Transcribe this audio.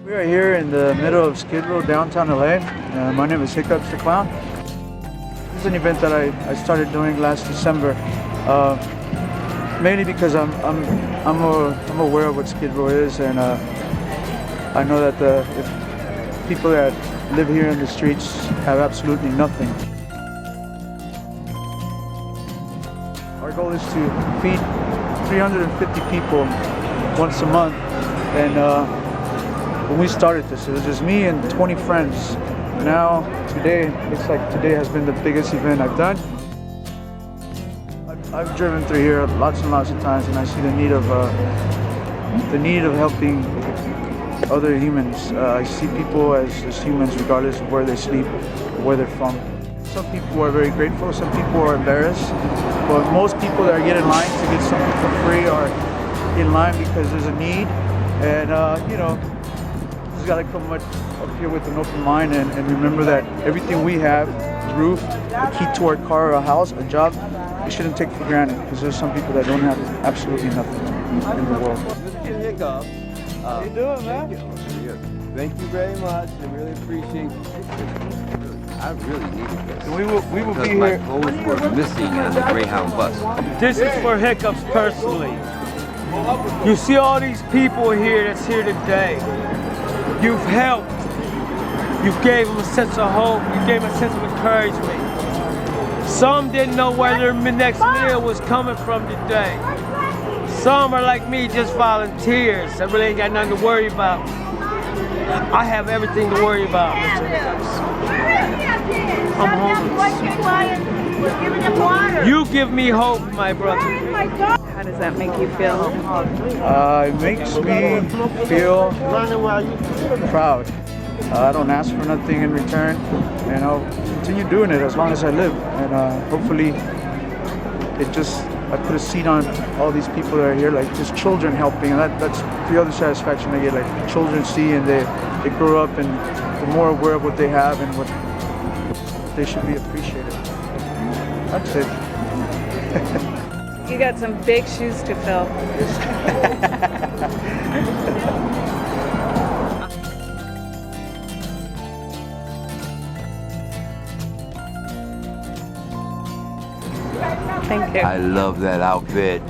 We are here in the middle of Skid Row, downtown LA. My name is Hiccups the Clown. This is an event that I started doing last December, mainly because I'm aware of what Skid Row is, and I know that if people that live here in the streets have absolutely nothing. Our goal is to feed 350 people once a month, and when we started this, it was just me and 20 friends. Now, today, it's like today has been the biggest event I've done. I've driven through here lots and lots of times, and I see the need of helping other humans. I see people as humans regardless of where they sleep, where they're from. Some people are very grateful, some people are embarrassed, but most people that get in line to get something for free are in line because there's a need, and you know, just gotta come up here with an open mind and remember that everything we have, a roof, a key to our car, a house, a job, we shouldn't take for granted, because there's some people that don't have absolutely nothing in the world. Mr. Hiccups. How you doing, man? Thank you very much. I really appreciate it. I really needed this. We will be here. My clothes were missing on the Greyhound bus. This is for Hiccups personally. You see all these people here that's here today. You've helped. You gave them a sense of hope. You gave them a sense of encouragement. Some didn't know where their next meal was coming from today. Some are like me, just volunteers that really ain't got nothing to worry about. I have everything to worry about, Mr. Hiccups. I'm homeless. You give me hope, my brother. How does that make you feel? It makes me feel proud. I don't ask for nothing in return, and I'll continue doing it as long as I live. And hopefully, I put a seed on all these people that are here, like just children helping, and that's the other satisfaction I get. Like children see and they grow up and they're more aware of what they have and what they should be appreciated. That's it. You got some big shoes to fill. Thank you. I love that outfit.